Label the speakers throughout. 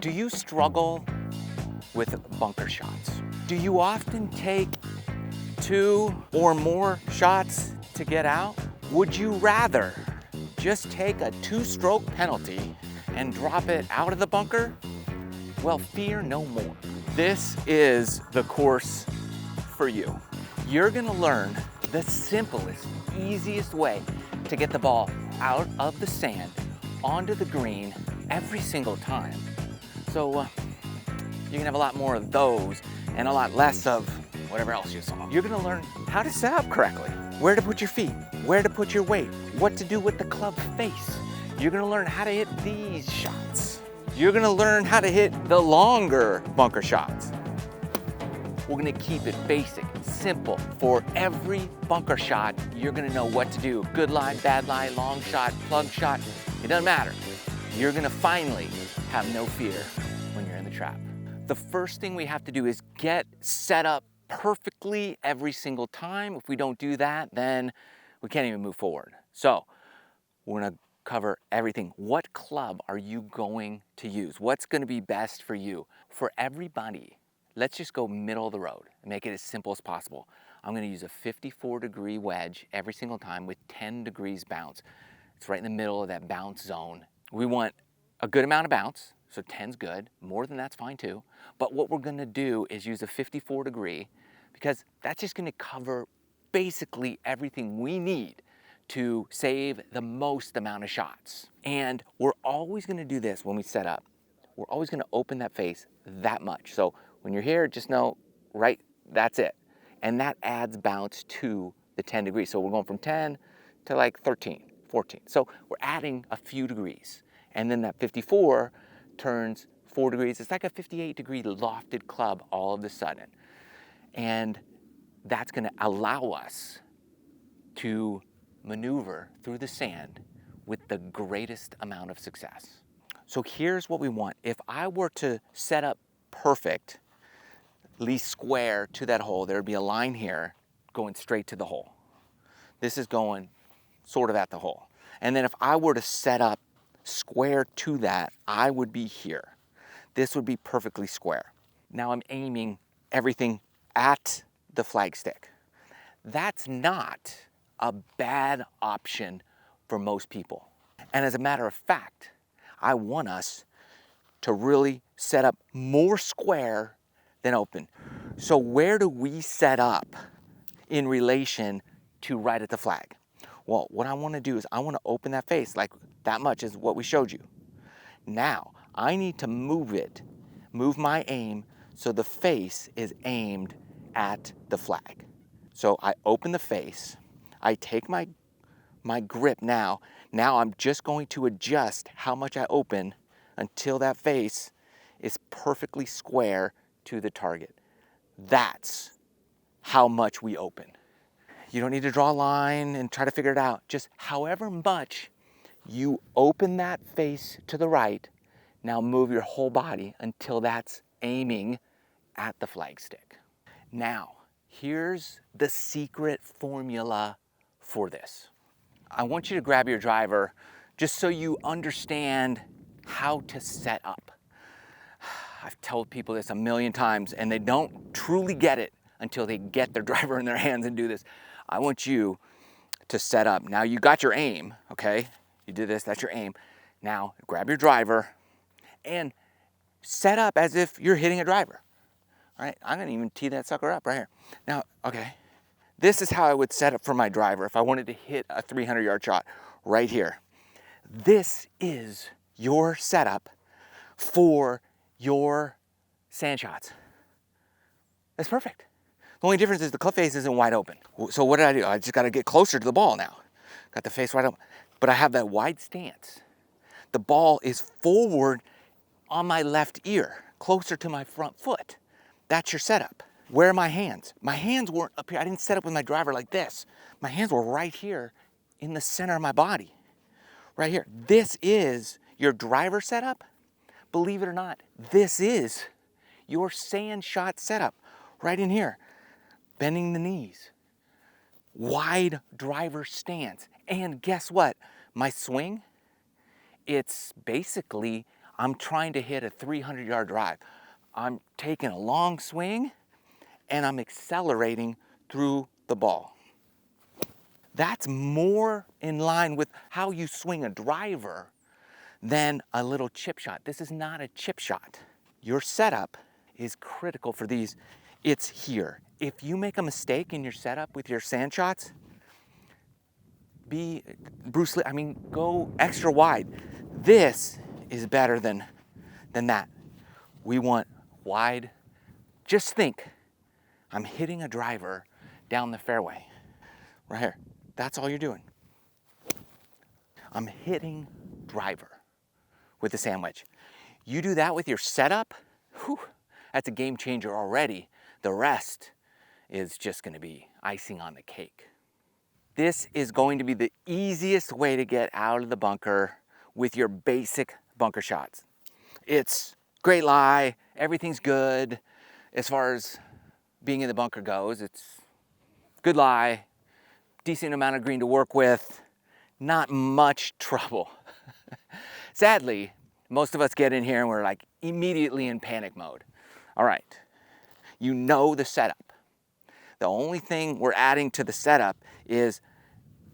Speaker 1: Do you struggle with bunker shots? Do you often take 2 or more shots to get out? Would you rather just take a 2-stroke penalty and drop it out of the bunker? Well, fear no more. This is the course for you. You're gonna learn the simplest, easiest way to get the ball out of the sand onto the green every single time. So you can have a lot more of those and a lot less of whatever else you saw. You're gonna learn how to set up correctly, where to put your feet, where to put your weight, what to do with the club face. You're gonna learn how to hit these shots. You're gonna learn how to hit the longer bunker shots. We're gonna keep it basic, simple. For every bunker shot, you're gonna know what to do. Good lie, bad lie, long shot, plug shot, it doesn't matter. You're gonna finally have no fear when you're in the trap. The first thing we have to do is get set up perfectly every single time. If we don't do that, then we can't even move forward. So we're gonna cover everything. What club are you going to use? What's gonna be best for you? For everybody, let's just go middle of the road and make it as simple as possible. I'm gonna use a 54-degree wedge every single time with 10 degrees bounce. It's right in the middle of that bounce zone. We want a good amount of bounce, so 10's good. More than that's fine too. But what we're gonna do is use a 54-degree because that's just gonna cover basically everything we need to save the most amount of shots. And we're always gonna do this when we set up. We're always gonna open that face that much. So when you're here, just know, right, that's it. And that adds bounce to the 10 degrees. So we're going from 10 to like 13, 14. So we're adding a few degrees. And then that 54 turns 4 degrees. It's like a 58-degree lofted club all of a sudden. And that's gonna allow us to maneuver through the sand with the greatest amount of success. So here's what we want. If I were to set up perfect, least square to that hole, there'd be a line here going straight to the hole. This is going sort of at the hole. And then if I were to set up square to that, I would be here. This would be perfectly square. Now I'm aiming everything at the flagstick. That's not a bad option for most people. And as a matter of fact, I want us to really set up more square than open. So where do we set up in relation to right at the flag? Well, what I want to do is I want to open that face like that much is what we showed you. Now, I need to move my aim so the face is aimed at the flag. So I open the face, I take my grip now. Now I'm just going to adjust how much I open until that face is perfectly square to the target. That's how much we open. You don't need to draw a line and try to figure it out. Just however much you open that face to the right, now move your whole body until that's aiming at the flagstick. Now, here's the secret formula for this. I want you to grab your driver just so you understand how to set up. I've told people this a million times and they don't truly get it until they get their driver in their hands and do this. I want you to set up. Now you got your aim, okay? You did this, that's your aim. Now grab your driver and set up as if you're hitting a driver. All right, I'm gonna even tee that sucker up right here. Now, okay, this is how I would set up for my driver if I wanted to hit a 300-yard shot right here. This is your setup for your sand shots. That's perfect. The only difference is the club face isn't wide open. So what did I do? I just got to get closer to the ball now. Got the face wide open, but I have that wide stance. The ball is forward on my left ear, closer to my front foot. That's your setup. Where are my hands? My hands weren't up here. I didn't set up with my driver like this. My hands were right here in the center of my body, right here. This is your driver setup. Believe it or not, this is your sand shot setup right in here. Bending the knees, wide driver stance. And guess what? My swing, it's basically I'm trying to hit a 300-yard drive. I'm taking a long swing and I'm accelerating through the ball. That's more in line with how you swing a driver than a little chip shot. This is not a chip shot. Your setup is critical for these. It's here. If you make a mistake in your setup with your sand shots, be Bruce Lee, I mean, go extra wide. This is better than that. We want wide. Just think, I'm hitting a driver down the fairway, right here. That's all you're doing. I'm hitting driver with the sand wedge. You do that with your setup, whew, that's a game changer already. The rest is just gonna be icing on the cake. This is going to be the easiest way to get out of the bunker with your basic bunker shots. It's great lie, everything's good. As far as being in the bunker goes, it's good lie, decent amount of green to work with, not much trouble. Sadly, most of us get in here and we're like immediately in panic mode. All right, you know the setup. The only thing we're adding to the setup is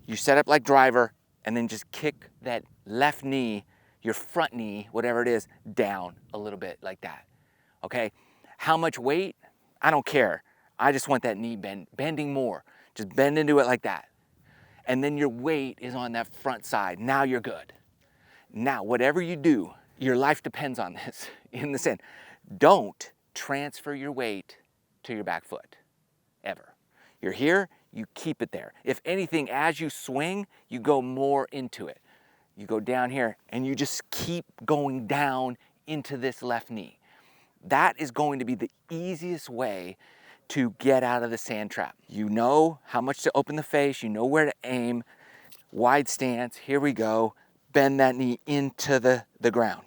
Speaker 1: you set up like driver and then just kick that left knee, your front knee, whatever it is, down a little bit like that, okay? How much weight? I don't care. I just want that knee bending more. Just bend into it like that. And then your weight is on that front side. Now you're good. Now, whatever you do, your life depends on this in the sand. Don't transfer your weight to your back foot, ever. You're here, you keep it there. If anything, as you swing, you go more into it. You go down here and you just keep going down into this left knee. That is going to be the easiest way to get out of the sand trap. You know how much to open the face, you know where to aim, wide stance, here we go, bend that knee into the ground.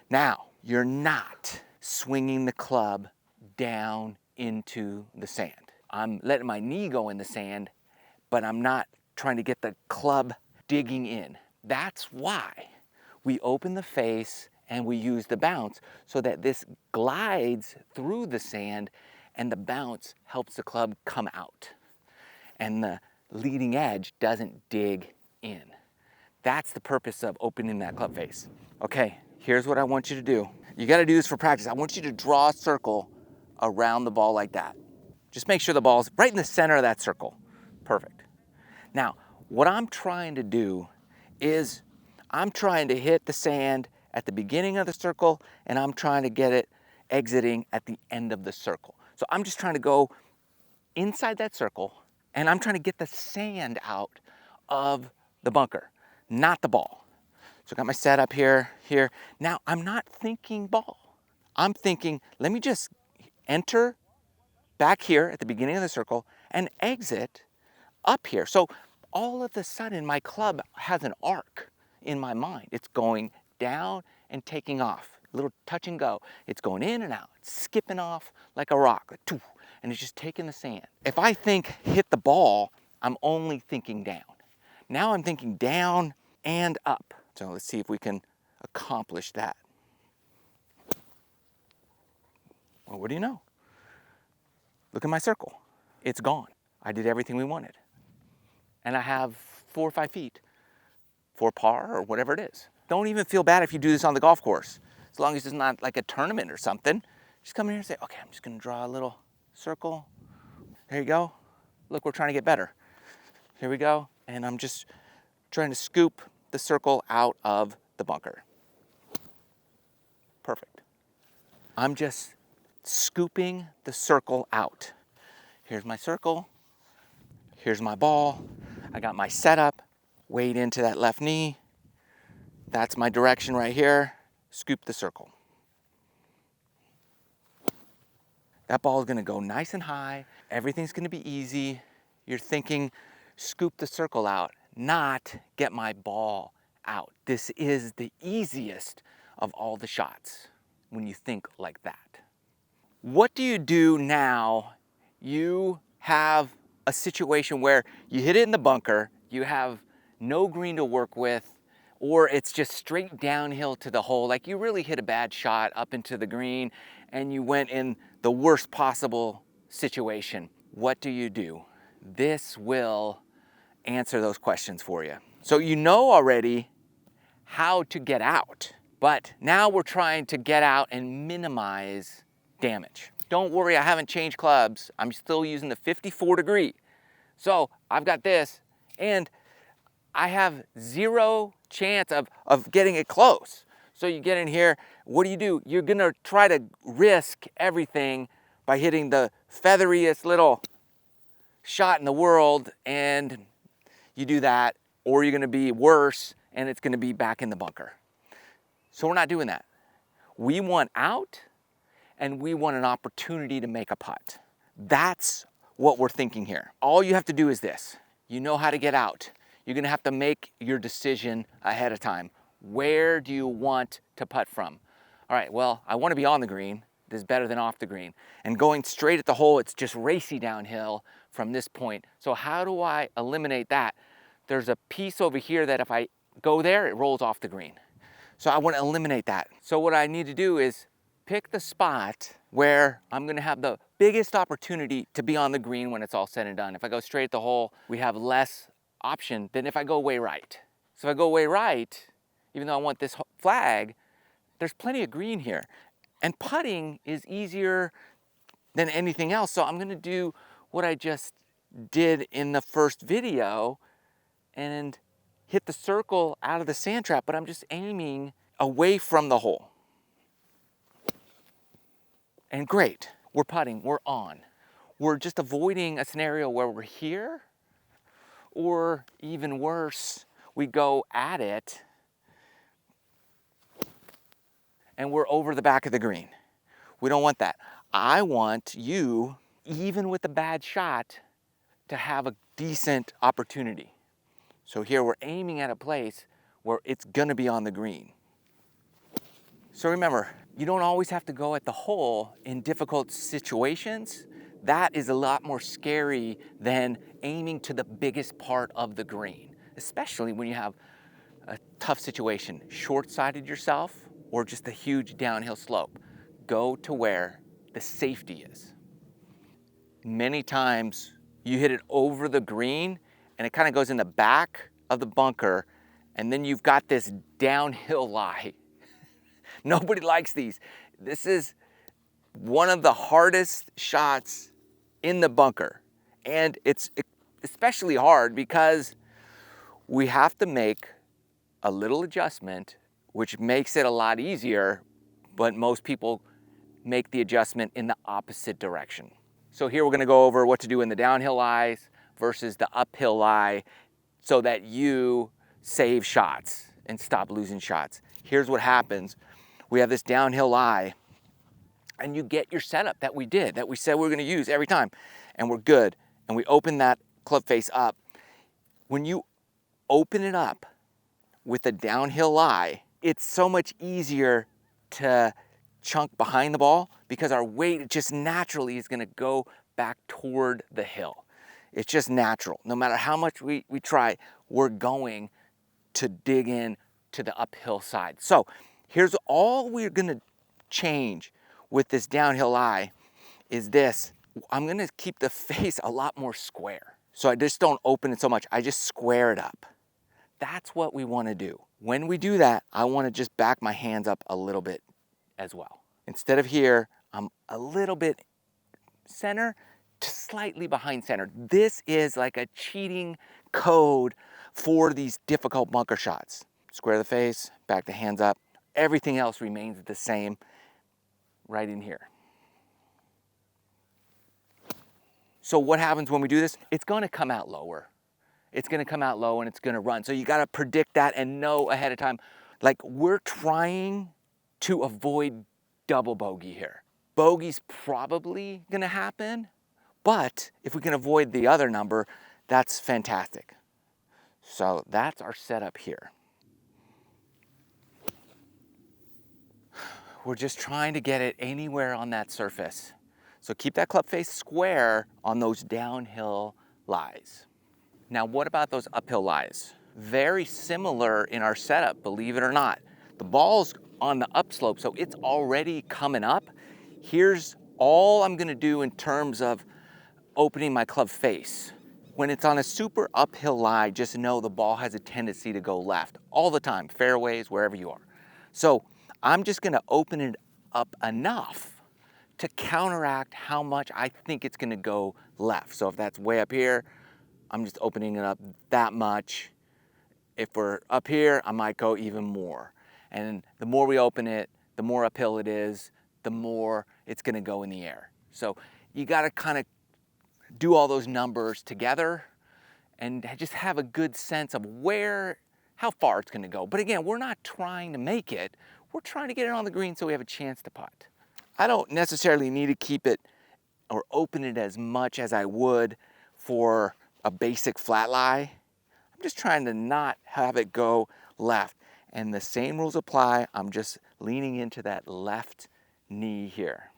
Speaker 1: Now, you're not swinging the club down into the sand. I'm letting my knee go in the sand, but I'm not trying to get the club digging in. That's why we open the face and we use the bounce so that this glides through the sand and the bounce helps the club come out and the leading edge doesn't dig in. That's the purpose of opening that club face. Okay, here's what I want you to do. You gotta do this for practice. I want you to draw a circle around the ball like that. Just make sure the ball's right in the center of that circle. Perfect. Now, what I'm trying to do is I'm trying to hit the sand at the beginning of the circle and I'm trying to get it exiting at the end of the circle. So I'm just trying to go inside that circle and I'm trying to get the sand out of the bunker, not the ball. So I got my setup here. Now I'm not thinking ball. I'm thinking, let me just enter back here at the beginning of the circle and exit up here. So all of a sudden my club has an arc in my mind. It's going down and taking off, a little touch and go. It's going in and out, skipping off like a rock, like, toof, and it's just taking the sand. If I think hit the ball, I'm only thinking down. Now I'm thinking down and up. So let's see if we can accomplish that. Well, what do you know? Look at my circle. It's gone. I did everything we wanted. And I have 4 or 5 feet for par or whatever it is. Don't even feel bad if you do this on the golf course. As long as it's not like a tournament or something. Just come in here and say, okay, I'm just gonna draw a little circle. There you go. Look, we're trying to get better. Here we go. And I'm just trying to scoop the circle out of the bunker. Perfect. I'm just scooping the circle out. Here's my circle. Here's my ball. I got my setup. Weight into that left knee. That's my direction right here. Scoop the circle. That ball is gonna go nice and high. Everything's gonna be easy. You're thinking, scoop the circle out, not get my ball out. This is the easiest of all the shots when you think like that. What do you do now? You have a situation where you hit it in the bunker, you have no green to work with, or it's just straight downhill to the hole, like you really hit a bad shot up into the green and you went in the worst possible situation. What do? This will answer those questions for you. So you know already how to get out, but now we're trying to get out and minimize damage. Don't worry, I haven't changed clubs. I'm still using the 54 degree. So I've got this, and I have zero chance of getting it close. So you get in here, what do? You're gonna try to risk everything by hitting the featheriest little shot in the world, and you do that, or you're gonna be worse, and it's gonna be back in the bunker. So we're not doing that. We want out, and we want an opportunity to make a putt. That's what we're thinking here. All you have to do is this. You know how to get out. You're gonna have to make your decision ahead of time. Where do you want to putt from? All right, well, I wanna be on the green. This is better than off the green. And going straight at the hole, it's just racy downhill from this point. So how do I eliminate that? There's a piece over here that if I go there, it rolls off the green. So I wanna eliminate that. So what I need to do is pick the spot where I'm gonna have the biggest opportunity to be on the green when it's all said and done. If I go straight at the hole, we have less option than if I go way right. So if I go way right, even though I want this flag, there's plenty of green here. And putting is easier than anything else. So I'm gonna do what I just did in the first video and hit the circle out of the sand trap, but I'm just aiming away from the hole. And great, we're putting, we're on. We're just avoiding a scenario where we're here, or even worse, we go at it and we're over the back of the green. We don't want that. I want you, even with a bad shot, to have a decent opportunity. So here we're aiming at a place where it's gonna be on the green. So remember, you don't always have to go at the hole in difficult situations. That is a lot more scary than aiming to the biggest part of the green, especially when you have a tough situation, short-sighted yourself, or just a huge downhill slope. Go to where the safety is. Many times you hit it over the green and it kind of goes in the back of the bunker, and then you've got this downhill lie. Nobody likes these. This is one of the hardest shots in the bunker. And it's especially hard because we have to make a little adjustment, which makes it a lot easier, but most people make the adjustment in the opposite direction. So here we're gonna go over what to do in the downhill lies versus the uphill lie so that you save shots and stop losing shots. Here's what happens. We have this downhill lie, and you get your setup that we did, that we said we were gonna use every time, and we're good. And we open that club face up. When you open it up with a downhill lie, it's so much easier to chunk behind the ball because our weight just naturally is gonna go back toward the hill. It's just natural. No matter how much we try, we're going to dig in to the uphill side. So here's all we're gonna change with this downhill lie is this. I'm gonna keep the face a lot more square. So I just don't open it so much, I just square it up. That's what we wanna do. When we do that, I wanna just back my hands up a little bit as well. Instead of here, I'm a little bit center to slightly behind center. This is like a cheating code for these difficult bunker shots. Square the face, back the hands up. Everything else remains the same right in here. So what happens when we do this? It's gonna come out lower. It's gonna come out low and it's gonna run. So you gotta predict that and know ahead of time. Like, we're trying to avoid double bogey here. Bogey's probably gonna happen, but if we can avoid the other number, that's fantastic. So that's our setup here. We're just trying to get it anywhere on that surface. So keep that club face square on those downhill lies. Now, what about those uphill lies? very similar in our setup, believe it or not. The ball's on the upslope, so it's already coming up. Here's all I'm gonna do in terms of opening my club face. When it's on a super uphill lie, just know the ball has a tendency to go left all the time, fairways, wherever you are. So I'm just gonna open it up enough to counteract how much I think it's gonna go left. So if that's way up here, I'm just opening it up that much. If we're up here, I might go even more. And the more we open it, the more uphill it is, the more it's gonna go in the air. So you gotta kind of do all those numbers together and just have a good sense of how far it's gonna go. But again, we're not trying to make it, we're trying to get it on the green so we have a chance to putt. I don't necessarily need to keep it or open it as much as I would for a basic flat lie. I'm just trying to not have it go left. And the same rules apply. I'm just leaning into that left knee here.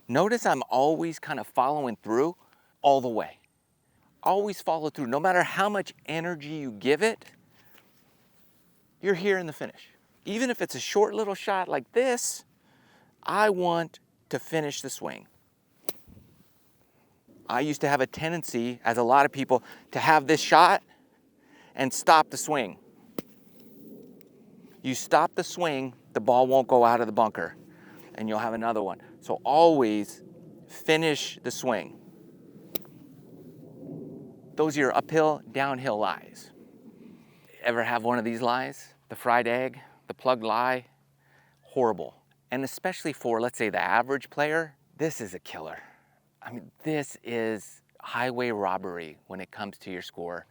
Speaker 1: Notice I'm always kind of following through all the way. Always follow through. No matter how much energy you give it, you're here in the finish. Even if it's a short little shot like this, I want to finish the swing. I used to have a tendency, as a lot of people, to have this shot and stop the swing. You stop the swing, the ball won't go out of the bunker, and you'll have another one. So always finish the swing. Those are your uphill, downhill lies. Ever have one of these lies? The fried egg, the plugged lie? Horrible. And especially for, let's say, the average player, this is a killer. I mean, this is highway robbery when it comes to your score.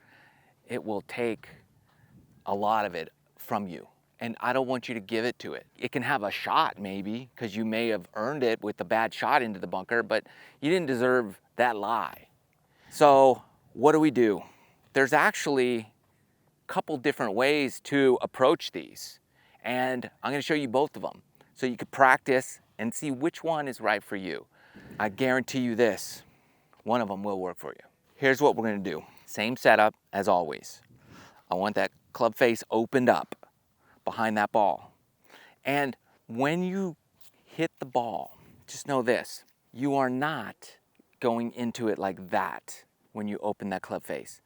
Speaker 1: It will take a lot of it from you. And I don't want you to give it to it. It can have a shot maybe, because you may have earned it with a bad shot into the bunker, but you didn't deserve that lie. So what do? There's actually a couple different ways to approach these. And I'm gonna show you both of them so you can practice and see which one is right for you. I guarantee you this, one of them will work for you. Here's what we're gonna do. Same setup as always. I want that club face opened up behind that ball. And when you hit the ball, just know this, you are not going into it like that when you open that club face.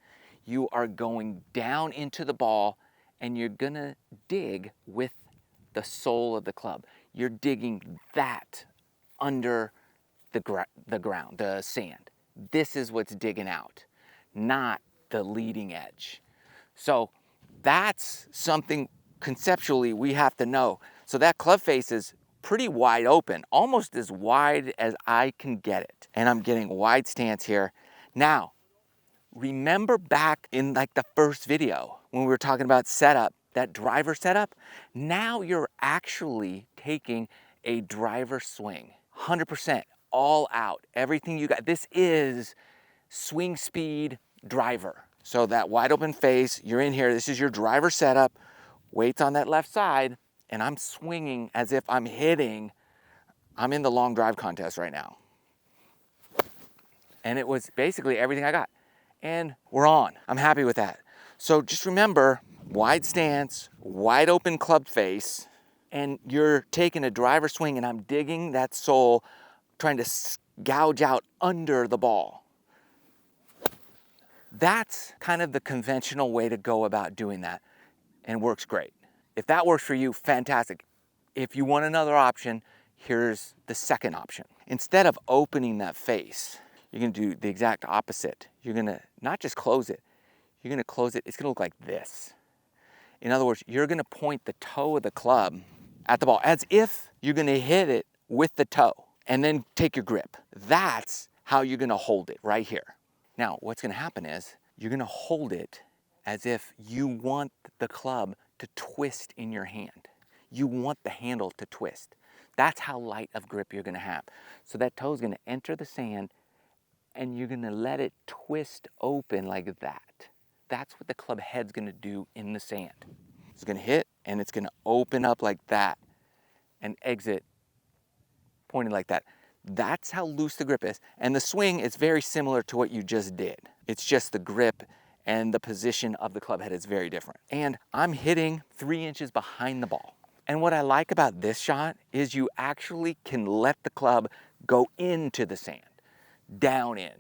Speaker 1: You are going down into the ball and you're gonna dig with the sole of the club. You're digging that under the ground, the sand. This is what's digging out, not the leading edge. So that's something conceptually we have to know. So that club face is pretty wide open, almost as wide as I can get it. And I'm getting a wide stance here. Now, remember back in like the first video when we were talking about setup, that driver setup? Now you're actually taking a driver swing, 100%, all out, everything you got. This is swing speed driver. So that wide open face, you're in here, this is your driver setup, weights on that left side, and I'm swinging as if I'm in the long drive contest right now. And it was basically everything I got. And we're on. I'm happy with that. So just remember, wide stance, wide open club face, and you're taking a driver swing and I'm digging that sole, trying to gouge out under the ball. That's kind of the conventional way to go about doing that, and works great. If that works for you, fantastic. If you want another option, here's the second option. Instead of opening that face, you're gonna do the exact opposite. You're gonna not just close it, you're gonna close it, it's gonna look like this. In other words, you're gonna point the toe of the club at the ball as if you're gonna hit it with the toe and then take your grip. That's how you're gonna hold it right here. Now, what's gonna happen is you're gonna hold it as if you want the club to twist in your hand. You want the handle to twist. That's how light of grip you're gonna have. So that toe's gonna enter the sand and you're gonna let it twist open like that. That's what the club head's gonna do in the sand. It's gonna hit and it's gonna open up like that and exit pointed like that. That's how loose the grip is. And the swing is very similar to what you just did. It's just the grip and the position of the club head is very different. And I'm hitting 3 inches behind the ball. And what I like about this shot is you actually can let the club go into the sand, down in.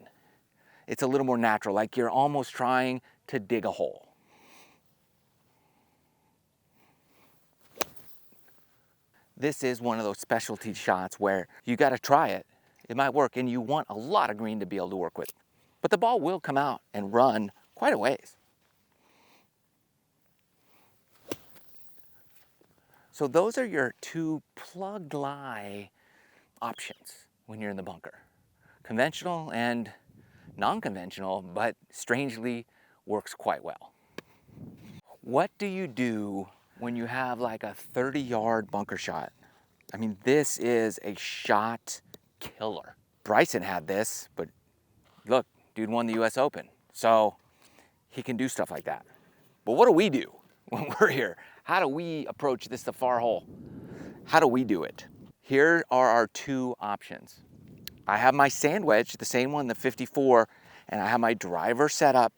Speaker 1: It's a little more natural, like you're almost trying to dig a hole. This is one of those specialty shots where you got to try it. It might work, and you want a lot of green to be able to work with. But the ball will come out and run quite a ways. So those are your two plugged lie options when you're in the bunker. Conventional and non-conventional, but strangely works quite well. What do you do when you have like a 30-yard bunker shot? I mean, this is a shot killer. Bryson had this, but look, dude won the US Open. So he can do stuff like that. But what do we do when we're here? How do we approach this, the far hole? How do we do it? Here are our two options. I have my sand wedge, the same one, the 54, and I have my driver set up.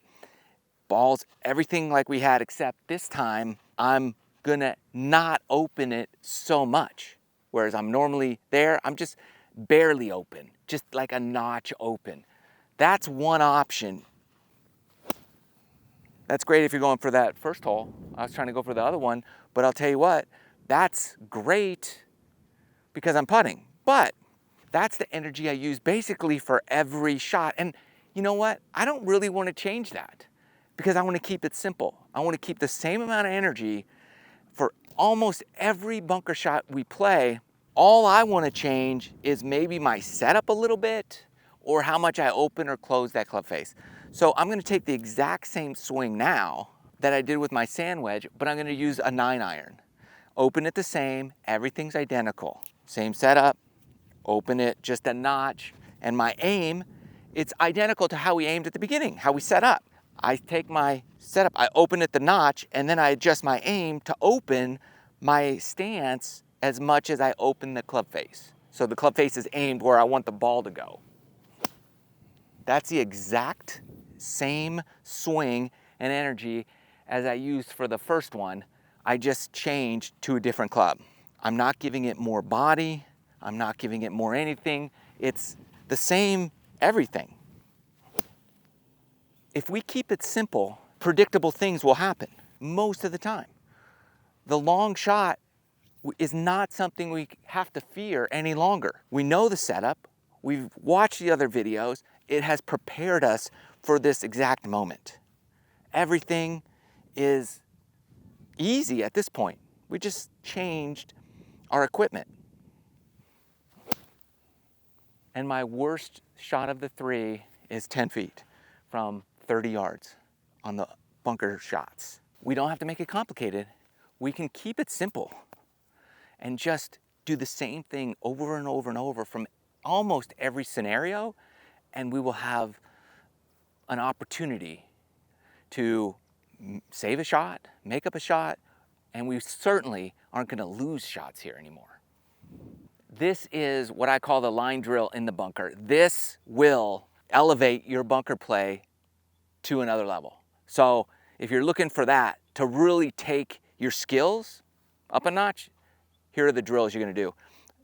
Speaker 1: Balls, everything like we had, except this time I'm gonna not open it so much. Whereas I'm normally there, I'm just barely open, just like a notch open. That's one option. That's great if you're going for that first hole. I was trying to go for the other one, but I'll tell you what, that's great because I'm putting. But that's the energy I use basically for every shot. And you know what? I don't really want to change that because I want to keep it simple. I want to keep the same amount of energy for almost every bunker shot we play. All I want to change is maybe my setup a little bit or how much I open or close that club face. So I'm going to take the exact same swing now that I did with my sand wedge, but I'm going to use a 9-iron. Open it the same, everything's identical. Same setup, open it just a notch, and my aim, it's identical to how we aimed at the beginning, how we set up. I take my setup, I open it the notch, and then I adjust my aim to open my stance as much as I open the club face. So the club face is aimed where I want the ball to go. That's the exact same swing and energy as I used for the first one. I just changed to a different club. I'm not giving it more body. I'm not giving it more anything. It's the same everything. If we keep it simple, predictable things will happen most of the time. The long shot is not something we have to fear any longer. We know the setup. We've watched the other videos. It has prepared us for this exact moment. Everything is easy at this point. We just changed our equipment. And my worst shot of the three is 10 feet from 30 yards on the bunker shots. We don't have to make it complicated. We can keep it simple and just do the same thing over and over and over from almost every scenario, and we will have an opportunity to save a shot, make up a shot, and we certainly aren't going to lose shots here anymore. This is what I call the line drill in the bunker. This will elevate your bunker play to another level. So if you're looking for that to really take your skills up a notch, here are the drills you're going to do.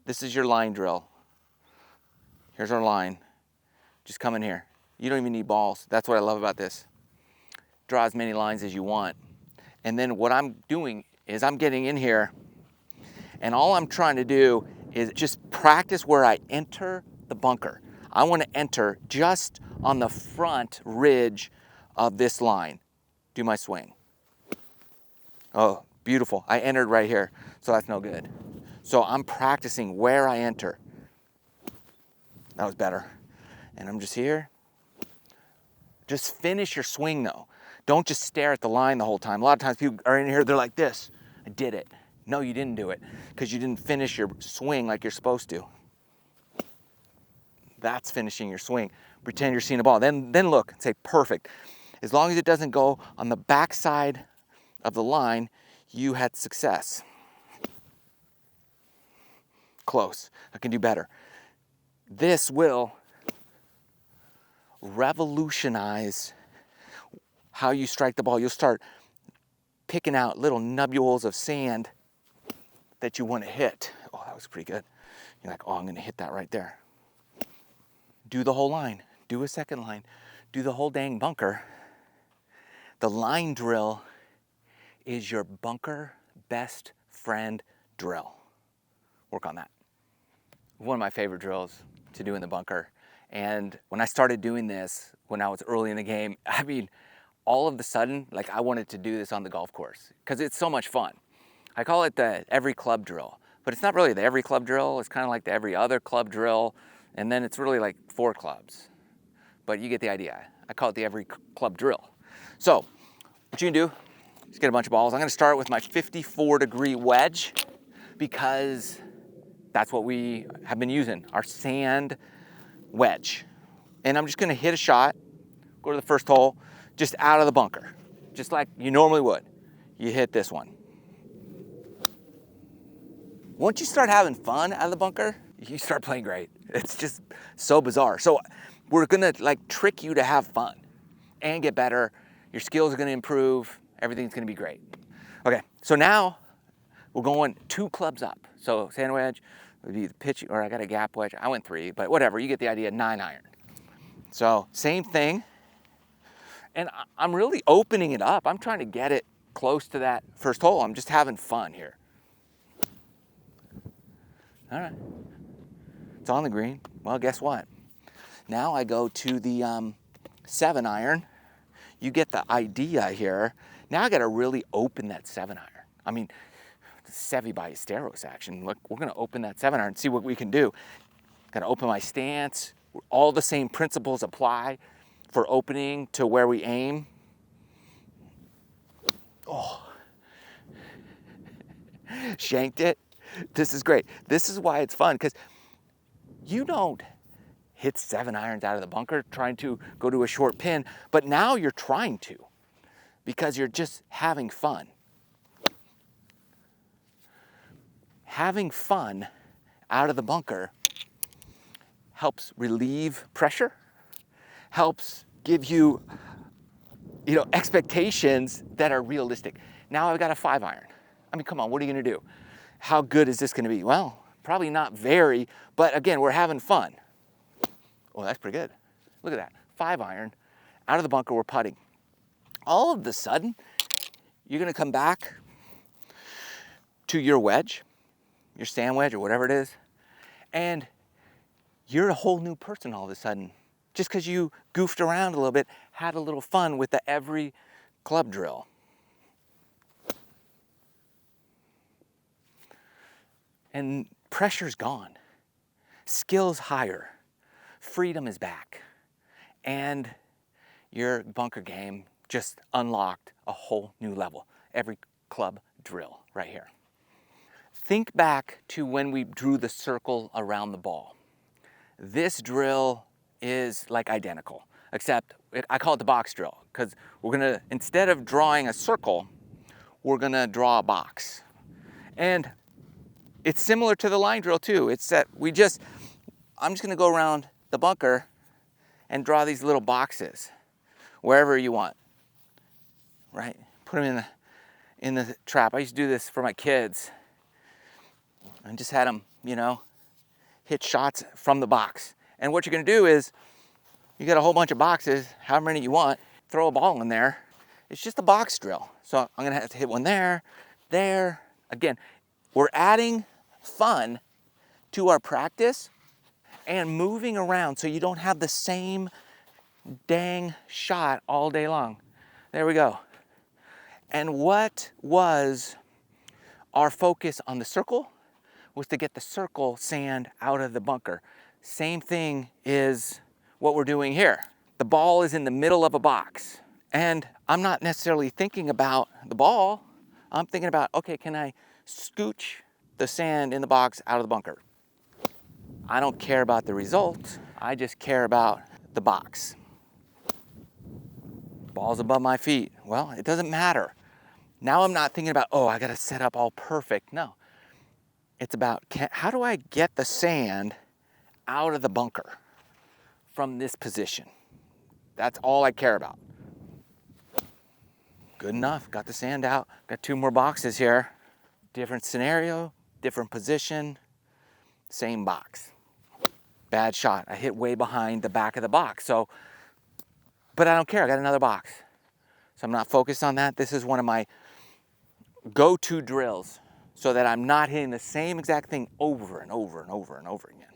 Speaker 1: This is your line drill. Here's our line. Just come in here. You don't even need balls. That's what I love about this. Draw as many lines as you want. And then what I'm doing is I'm getting in here, and all I'm trying to do is just practice where I enter the bunker. I want to enter just on the front ridge of this line. Do my swing. Oh, beautiful. I entered right here, so that's no good. So I'm practicing where I enter. That was better. And I'm just here. Just finish your swing though. Don't just stare at the line the whole time. A lot of times people are in here, they're like this. I did it. No, you didn't do it because you didn't finish your swing like you're supposed to. That's finishing your swing. Pretend you're seeing a ball. Then look and say, perfect. As long as it doesn't go on the back side of the line, you had success. Close. I can do better. This will revolutionize how you strike the ball. You'll start picking out little nubules of sand that you want to hit. Oh, that was pretty good. You're like, oh, I'm going to hit that right there. Do the whole line. Do a second line. Do the whole dang bunker. The line drill is your bunker best friend drill. Work on that. One of my favorite drills to do in the bunker. And when I started doing this, when I was early in the game, I mean, all of a sudden, like I wanted to do this on the golf course because it's so much fun. I call it the every club drill, but it's not really the every club drill. It's kind of like the every other club drill. And then it's really like 4 clubs, but you get the idea. I call it the every club drill. So what you can do is get a bunch of balls. I'm going to start with my 54-degree wedge because that's what we have been using, our sand wedge. And I'm just going to hit a shot, go to the first hole, just out of the bunker, just like you normally would. You hit this one. Once you start having fun out of the bunker, you start playing great. It's just so bizarre. So we're gonna like trick you to have fun and get better. Your skills are gonna improve. Everything's gonna be great. Okay, so now we're going 2 clubs up. So sand wedge would be the pitch, or I got a gap wedge. I went 3, but whatever, you get the idea, 9 iron. So same thing. And I'm really opening it up. I'm trying to get it close to that first hole. I'm just having fun here. All right, it's on the green. Well, guess what? Now I go to the 7 iron. You get the idea here. Now I gotta really open that 7 iron. I mean, Sevi by Steros action. Look, we're gonna open that 7 iron and see what we can do. Gotta open my stance. All the same principles apply for opening to where we aim. Oh, shanked it. This is great. This is why it's fun, because you don't hit 7 irons out of the bunker trying to go to a short pin, but now you're trying to because you're just having fun. Having fun out of the bunker helps relieve pressure, helps give you, expectations that are realistic. Now I've got a 5 iron. I mean, come on, what are you gonna do? How good is this gonna be? Well, probably not very, but again, we're having fun. Oh, that's pretty good. Look at that, 5 iron, out of the bunker, we're putting. All of a sudden, you're gonna come back to your wedge, your sand wedge or whatever it is, and you're a whole new person all of a sudden. Just because you goofed around a little bit, had a little fun with the every club drill. And pressure's gone. Skill's higher. Freedom is back. And your bunker game just unlocked a whole new level. Every club drill right here. Think back to when we drew the circle around the ball. This drill is like identical, except I call it the box drill because we're gonna, instead of drawing a circle, we're gonna draw a box. And it's similar to the line drill too. It's that I'm just gonna go around the bunker and draw these little boxes wherever you want, right? Put them in the trap. I used to do this for my kids. I just had them, hit shots from the box. And what you're gonna do is, you got a whole bunch of boxes, however many you want, throw a ball in there. It's just a box drill. So I'm gonna have to hit one there, there. Again, we're adding fun to our practice and moving around so you don't have the same dang shot all day long. There we go. And what was our focus on the circle was to get the circle sand out of the bunker. Same thing is what we're doing here. The ball is in the middle of a box. And I'm not necessarily thinking about the ball. I'm thinking about, okay, can I scooch the sand in the box out of the bunker? I don't care about the result. I just care about the box. Ball's above my feet. Well, it doesn't matter. Now I'm not thinking about, oh, I gotta set up all perfect. No, it's about how do I get the sand out of the bunker from this position. That's all I care about. Good enough, got the sand out. Got 2 more boxes here. Different scenario, different position, same box. Bad shot, I hit way behind the back of the box. But I don't care, I got another box. So I'm not focused on that. This is one of my go-to drills so that I'm not hitting the same exact thing over and over and over and over again.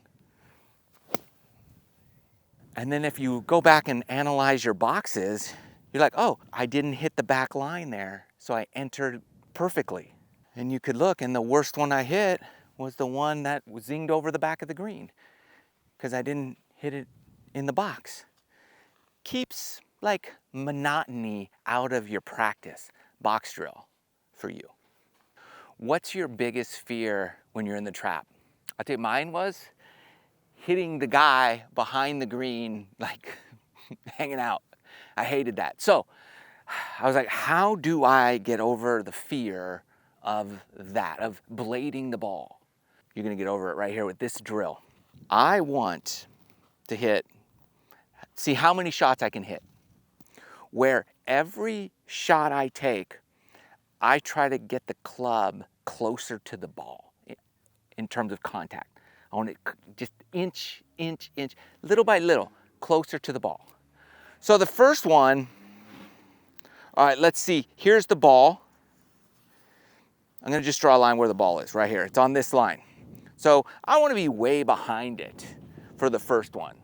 Speaker 1: And then if you go back and analyze your boxes, you're like, oh, I didn't hit the back line there, so I entered perfectly. And you could look, and the worst one I hit was the one that zinged over the back of the green because I didn't hit it in the box. Keeps like monotony out of your practice box drill for you. What's your biggest fear when you're in the trap? I think mine was hitting the guy behind the green, like hanging out. I hated that. So I was like, how do I get over the fear of that, of blading the ball? You're gonna get over it right here with this drill. I want to see how many shots I can hit, where every shot I take, I try to get the club closer to the ball in terms of contact. I want it just inch, little by little, closer to the ball. So the first one, all right, let's see. Here's the ball. I'm gonna just draw a line where the ball is, right here. It's on this line. So I wanna be way behind it for the first one.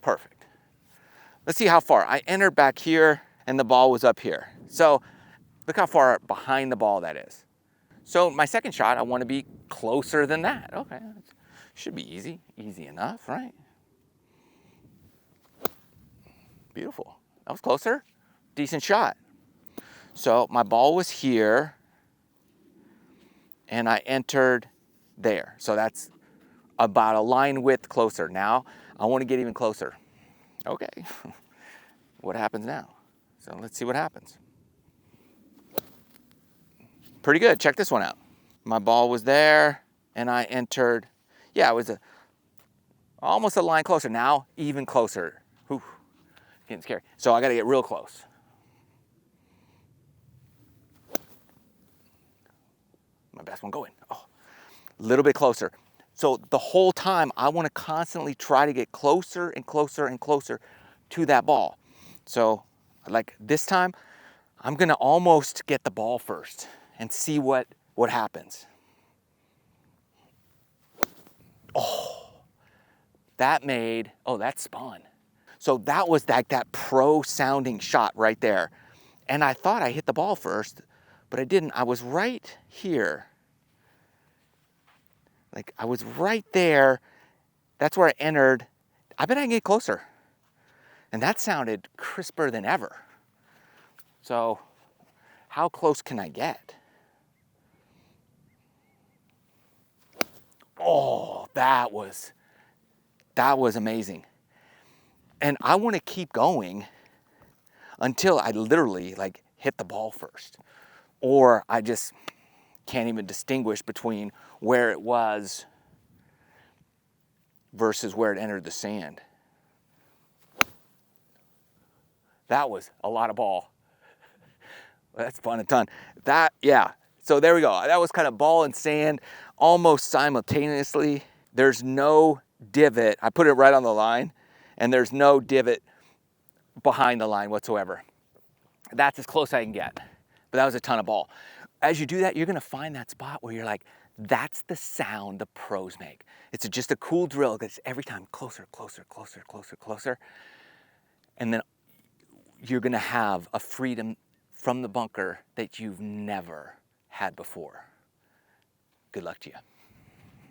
Speaker 1: Perfect. Let's see how far. I entered back here and the ball was up here. So look how far behind the ball that is. So my second shot, I want to be closer than that. Okay, should be easy enough, right? Beautiful, that was closer, decent shot. So my ball was here and I entered there. So that's about a line width closer. Now I want to get even closer. Okay, what happens now? So let's see what happens. Pretty good, check this one out. My ball was there and I entered, yeah, it was almost a line closer. Now even closer. Whew, getting scary. So I gotta get real close. My best one going. Oh, a little bit closer. So the whole time I wanna constantly try to get closer and closer and closer to that ball. So like this time, I'm gonna almost get the ball first and see what happens. Oh, that spun. So that was that pro sounding shot right there. And I thought I hit the ball first, but I didn't. I was right here. Like I was right there. That's where I entered. I bet I can get closer. And that sounded crisper than ever. So how close can I get? Oh, that was amazing. And I want to keep going until I literally like hit the ball first. Or I just can't even distinguish between where it was versus where it entered the sand. That was a lot of ball. That's fun a ton. Yeah. So there we go. That was kind of ball and sand almost simultaneously. There's no divot. I put it right on the line and there's no divot behind the line whatsoever. That's as close as I can get. But that was a ton of ball. As you do that, you're gonna find that spot where you're like, that's the sound the pros make. It's just a cool drill that's every time closer, closer, closer, closer, closer. And then you're gonna have a freedom from the bunker that you've never had before. Good luck to you.